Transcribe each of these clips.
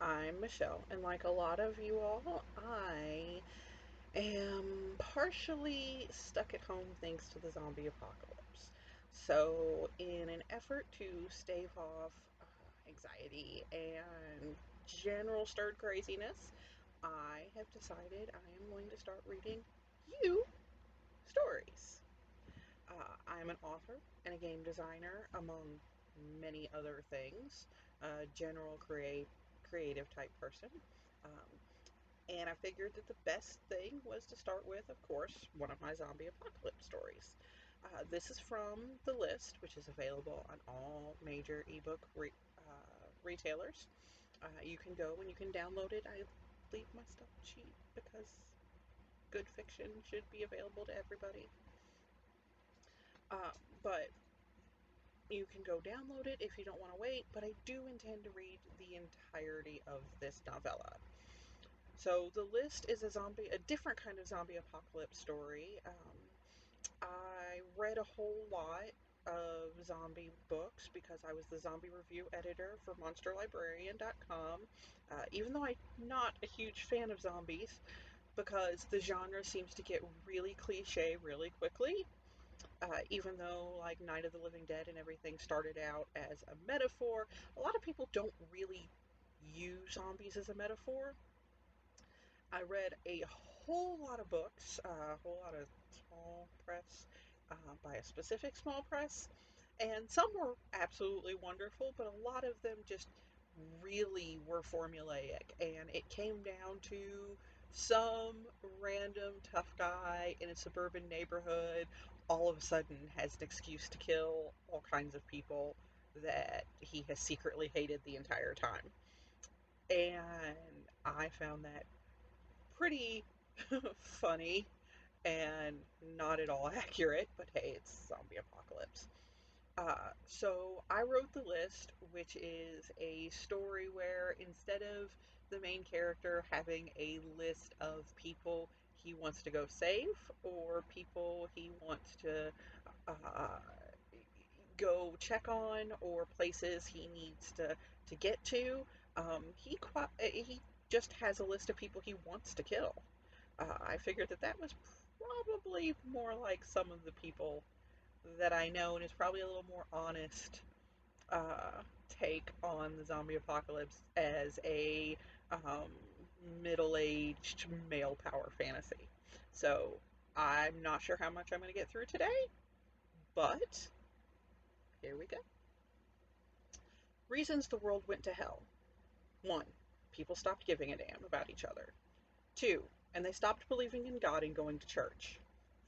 I'm Michelle, and like a lot of you all, I am partially stuck at home thanks to the zombie apocalypse. So, in an effort to stave off anxiety and general stirred craziness, I have decided I am going to start reading you stories. I'm an author and a game designer, among many other things, a general creative type person. Um, and I figured that the best thing was to start with, of course, one of my zombie apocalypse stories. This is from The List, which is available on all major ebook retailers. You can go and you can download it. I leave my stuff cheap because good fiction should be available to everybody. Uh, but you can go download it if you don't want to wait, but I do intend to read the entirety of this novella. So the list is a different kind of zombie apocalypse story. I read a whole lot of zombie books because I was the zombie review editor for MonsterLibrarian.com. Even though I'm not a huge fan of zombies, because the genre seems to get really cliche really quickly. Even though like Night of the Living Dead and everything started out as a metaphor, a lot of people don't really use zombies as a metaphor. I read a whole lot of books, a whole lot of small press by a specific small press, and some were absolutely wonderful, but a lot of them just really were formulaic, and it came down to some random tough guy in a suburban neighborhood all of a sudden has an excuse to kill all kinds of people that he has secretly hated the entire time. And I found that pretty funny and not at all accurate, but hey, it's zombie apocalypse. So I wrote The List, which is a story where instead of the main character having a list of people he wants to go save or people he wants to uh, go check on or places he needs to get to, he just has a list of people he wants to kill. I figured that that was probably more like some of the people that I know, and is probably a little more honest uh, take on the zombie apocalypse as a um, middle-aged male power fantasy. So I'm not sure how much I'm going to get through today, but here we go. Reasons the world went to hell. 1. People stopped giving a damn about each other. 2. And they stopped believing in God and going to church.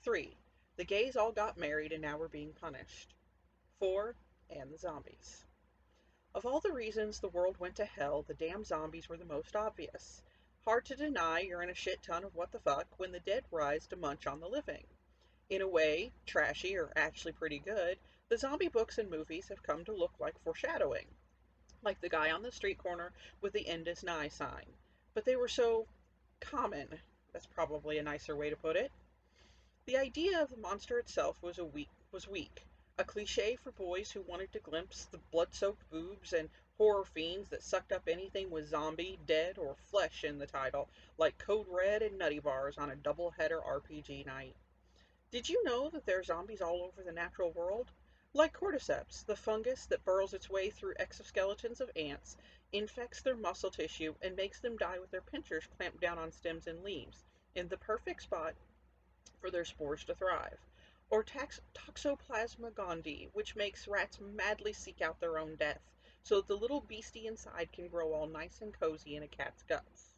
3. The gays all got married and now we're being punished. 4. And the zombies. Of all the reasons the world went to hell, the damn zombies were the most obvious. Hard to deny you're in a shit ton of what the fuck when the dead rise to munch on the living. In a way, trashy or actually pretty good, the zombie books and movies have come to look like foreshadowing, like the guy on the street corner with the end is nigh sign. But they were so common. That's probably a nicer way to put it. The idea of the monster itself was weak, a cliche for boys who wanted to glimpse the blood-soaked boobs and horror fiends that sucked up anything with zombie, dead, or flesh in the title, like Code Red and Nutty Bars on a double-header RPG night. Did you know that there are zombies all over the natural world? Like cordyceps, the fungus that burrows its way through exoskeletons of ants, infects their muscle tissue, and makes them die with their pincers clamped down on stems and leaves, in the perfect spot for their spores to thrive. Or Toxoplasma gondii, which makes rats madly seek out their own death, so that the little beastie inside can grow all nice and cozy in a cat's guts.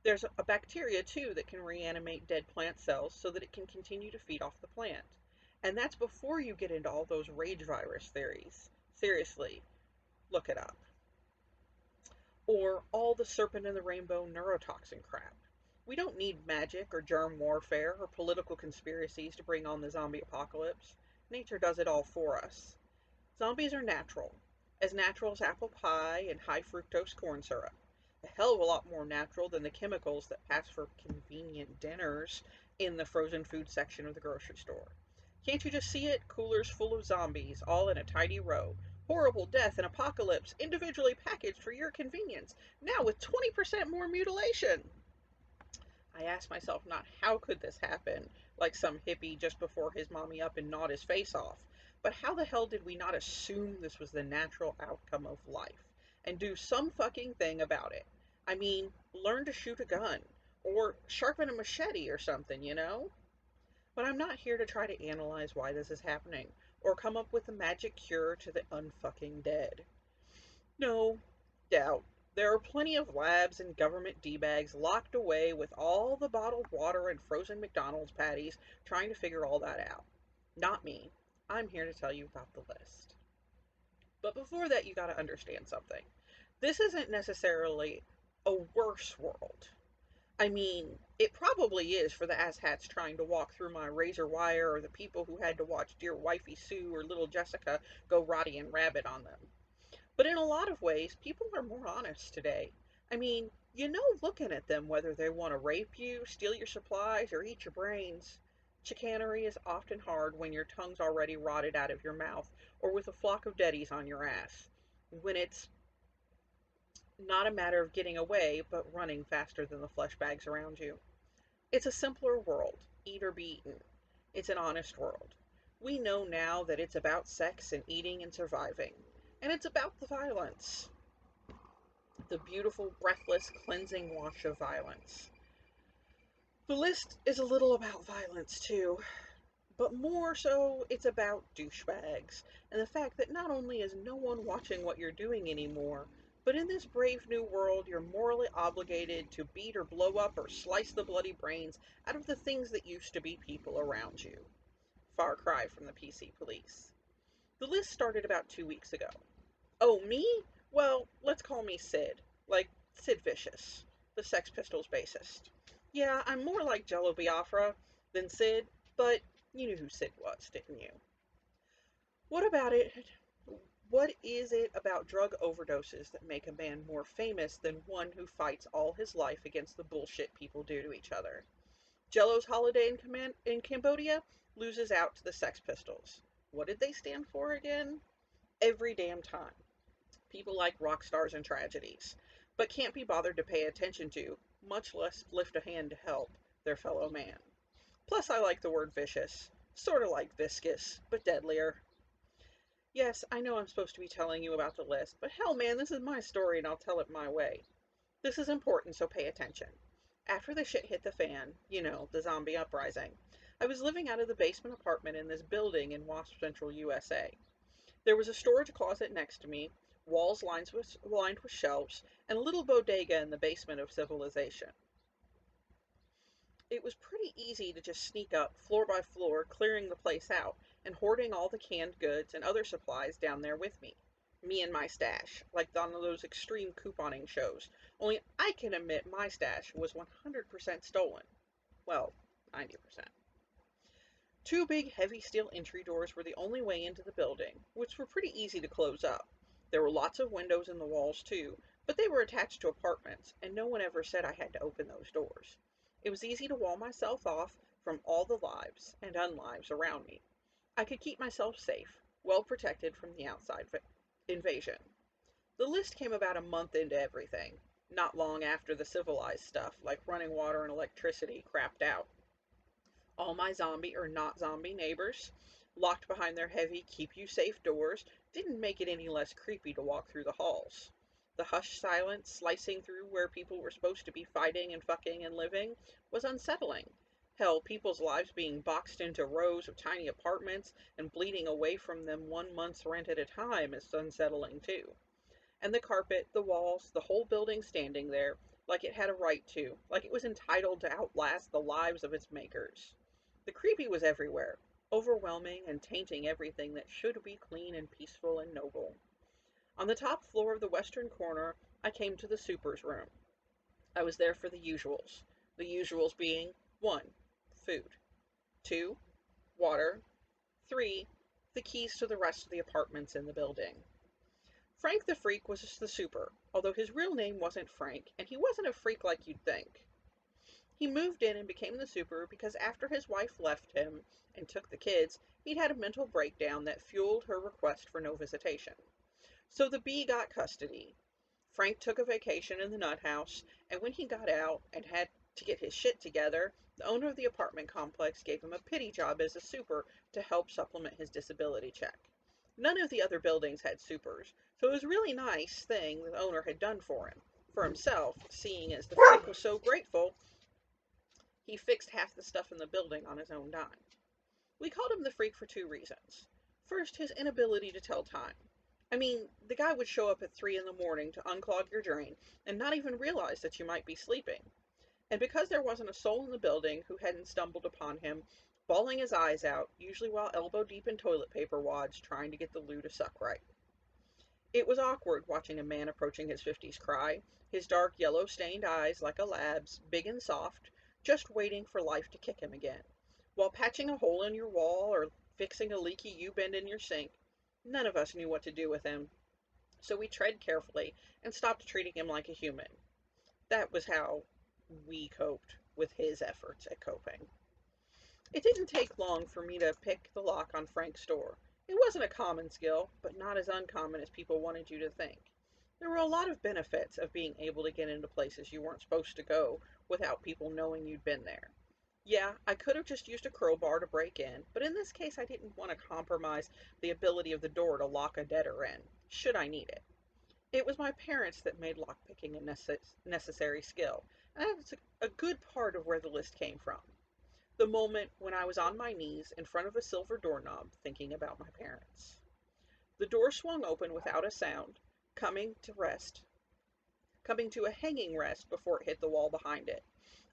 There's a bacteria, too, that can reanimate dead plant cells so that it can continue to feed off the plant. And that's before you get into all those rage virus theories. Seriously, look it up. Or all the serpent and the rainbow neurotoxin crap. We don't need magic or germ warfare or political conspiracies to bring on the zombie apocalypse. Nature does it all for us. Zombies are as natural as apple pie and high fructose corn syrup. A hell of a lot more natural than the chemicals that pass for convenient dinners in the frozen food section of the grocery store. Can't you just see it? Coolers full of zombies, all in a tidy row. Horrible death and apocalypse, individually packaged for your convenience, now with 20% more mutilation. I asked myself not how could this happen, like some hippie just before his mommy up and gnawed his face off, but how the hell did we not assume this was the natural outcome of life and do some fucking thing about it? I mean, learn to shoot a gun or sharpen a machete or something, you know? But I'm not here to try to analyze why this is happening or come up with a magic cure to the unfucking dead. No, doubt. There are plenty of labs and government D-bags locked away with all the bottled water and frozen McDonald's patties trying to figure all that out. Not me. I'm here to tell you about the list. But before that, you gotta understand something. This isn't necessarily a worse world. I mean, it probably is for the asshats trying to walk through my razor wire or the people who had to watch dear wifey Sue or little Jessica go rotty and rabbit on them. But in a lot of ways, people are more honest today. I mean, you know looking at them whether they want to rape you, steal your supplies, or eat your brains. Chicanery is often hard when your tongue's already rotted out of your mouth, or with a flock of deadies on your ass. When it's not a matter of getting away, but running faster than the flesh bags around you. It's a simpler world. Eat or be eaten. It's an honest world. We know now that it's about sex and eating and surviving. And it's about the violence. The beautiful, breathless, cleansing wash of violence. The list is a little about violence, too. But more so, it's about douchebags. And the fact that not only is no one watching what you're doing anymore, but in this brave new world, you're morally obligated to beat or blow up or slice the bloody brains out of the things that used to be people around you. Far cry from the PC police. The list started about 2 weeks ago. Oh, me? Well, let's call me Sid. Like Sid Vicious, the Sex Pistols bassist. Yeah, I'm more like Jello Biafra than Sid, but you knew who Sid was, didn't you? What about it? What is it about drug overdoses that make a man more famous than one who fights all his life against the bullshit people do to each other? Jello's holiday in Cambodia loses out to the Sex Pistols. What did they stand for again? Every damn time. People like rock stars and tragedies, but can't be bothered to pay attention to, much less lift a hand to help, their fellow man. Plus, I like the word vicious. Sort of like viscous, but deadlier. Yes, I know I'm supposed to be telling you about the list, but hell man, this is my story and I'll tell it my way. This is important, so pay attention. After the shit hit the fan, you know, the zombie uprising, I was living out of the basement apartment in this building in Wasp Central, USA. There was a storage closet next to me, walls lined with shelves, and a little bodega in the basement of civilization. It was pretty easy to just sneak up, floor by floor, clearing the place out, and hoarding all the canned goods and other supplies down there with me. Me and my stash, like on those extreme couponing shows, only I can admit my stash was 100% stolen. Well, 90%. Two big heavy steel entry doors were the only way into the building, which were pretty easy to close up. There were lots of windows in the walls too, but they were attached to apartments, and no one ever said I had to open those doors. It was easy to wall myself off from all the lives and unlives around me. I could keep myself safe, well protected from the outside invasion. The list came about a month into everything, not long after the civilized stuff, like running water and electricity, crapped out. All my zombie or not zombie neighbors, locked behind their heavy keep you safe doors, didn't make it any less creepy to walk through the halls. The hushed silence slicing through where people were supposed to be fighting and fucking and living was unsettling. Hell, people's lives being boxed into rows of tiny apartments and bleeding away from them 1 month's rent at a time is unsettling too. And the carpet, the walls, the whole building standing there, like it had a right to, like it was entitled to outlast the lives of its makers. The creepy was everywhere, overwhelming and tainting everything that should be clean and peaceful and noble. On the top floor of the western corner, I came to the super's room. I was there for the usuals. The usuals being 1. Food. 2. Water. 3. The keys to the rest of the apartments in the building. Frank the Freak was the super, although his real name wasn't Frank, and he wasn't a freak like you'd think. He moved in and became the super because after his wife left him and took the kids, he'd had a mental breakdown that fueled her request for no visitation. So the bee got custody. Frank took a vacation in the nut house, and when he got out and had to get his shit together, the owner of the apartment complex gave him a pity job as a super to help supplement his disability check. None of the other buildings had supers, so it was a really nice thing the owner had done for him. For himself, seeing as the freak was so grateful, he fixed half the stuff in the building on his own dime. We called him the freak for two reasons. First, his inability to tell time. I mean, the guy would show up at 3 in the morning to unclog your drain and not even realize that you might be sleeping. And because there wasn't a soul in the building who hadn't stumbled upon him, bawling his eyes out, usually while elbow deep in toilet paper wads trying to get the loo to suck right. It was awkward watching a man approaching his 50s cry, his dark yellow stained eyes like a lab's, big and soft, just waiting for life to kick him again. While patching a hole in your wall or fixing a leaky U-bend in your sink, none of us knew what to do with him, so we tread carefully and stopped treating him like a human. That was how we coped with his efforts at coping. It didn't take long for me to pick the lock on Frank's door. It wasn't a common skill, but not as uncommon as people wanted you to think. There were a lot of benefits of being able to get into places you weren't supposed to go without people knowing you'd been there. Yeah, I could have just used a crowbar to break in, but in this case I didn't want to compromise the ability of the door to lock a debtor in, should I need it. It was my parents that made lockpicking a necessary skill, and that's a good part of where the list came from. The moment when I was on my knees in front of a silver doorknob thinking about my parents. The door swung open without a sound, coming to rest, coming to a hanging rest before it hit the wall behind it.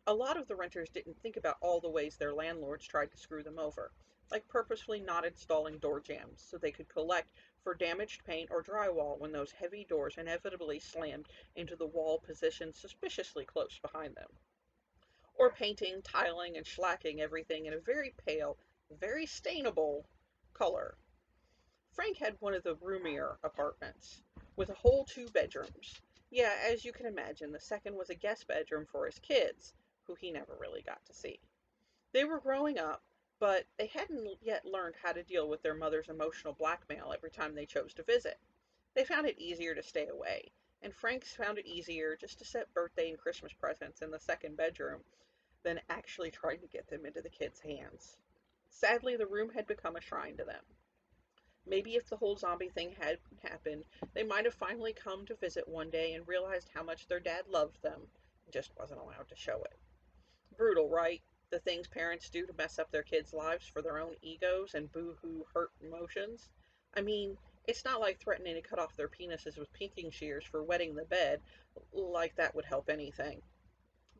A lot of the renters didn't think about all the ways their landlords tried to screw them over, like purposefully not installing door jambs so they could collect for damaged paint or drywall when those heavy doors inevitably slammed into the wall positioned suspiciously close behind them. Or painting, tiling, and schlacking everything in a very pale, very stainable color. Frank had one of the roomier apartments, with a whole 2 bedrooms. Yeah, as you can imagine, the second was a guest bedroom for his kids, who he never really got to see. They were growing up, but they hadn't yet learned how to deal with their mother's emotional blackmail every time they chose to visit. They found it easier to stay away, and Frank's found it easier just to set birthday and Christmas presents in the second bedroom than actually trying to get them into the kids' hands. Sadly, the room had become a shrine to them. Maybe if the whole zombie thing hadn't happened, they might have finally come to visit one day and realized how much their dad loved them, and just wasn't allowed to show it. Brutal, right? The things parents do to mess up their kids' lives for their own egos and boo-hoo hurt emotions. I mean, it's not like threatening to cut off their penises with pinking shears for wetting the bed, like that would help anything.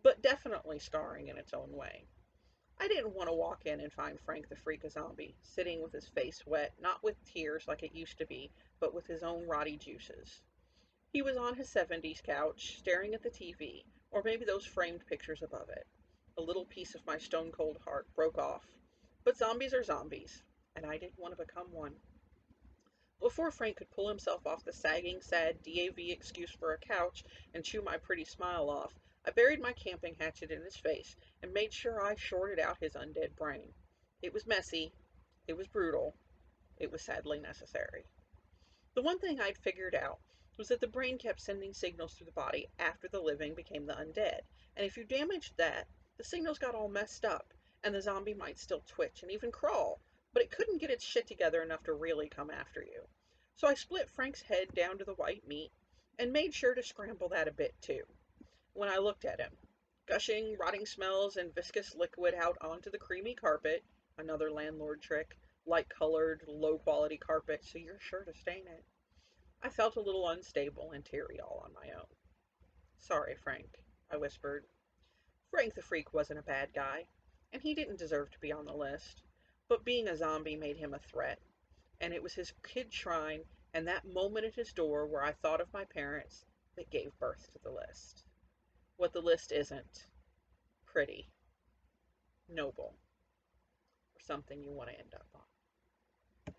But definitely scarring in its own way. I didn't want to walk in and find Frank the Freak a zombie, sitting with his face wet, not with tears like it used to be, but with his own rotty juices. He was on his 70s couch, staring at the TV, or maybe those framed pictures above it. A little piece of my stone cold heart broke off. But zombies are zombies, and I didn't want to become one. Before Frank could pull himself off the sagging, sad DAV excuse for a couch and chew my pretty smile off, I buried my camping hatchet in his face and made sure I shorted out his undead brain. It was messy, it was brutal, it was sadly necessary. The one thing I'd figured out was that the brain kept sending signals through the body after the living became the undead, and if you damaged that, the signals got all messed up, and the zombie might still twitch and even crawl, but it couldn't get its shit together enough to really come after you. So I split Frank's head down to the white meat, and made sure to scramble that a bit too, when I looked at him. Gushing, rotting smells and viscous liquid out onto the creamy carpet, another landlord trick, light-colored, low-quality carpet, so you're sure to stain it. I felt a little unstable and teary all on my own. Sorry, Frank, I whispered. Frank the Freak wasn't a bad guy, and he didn't deserve to be on the list, but being a zombie made him a threat, and it was his kid shrine and that moment at his door where I thought of my parents that gave birth to the list. What the list isn't: pretty, noble, or something you want to end up on.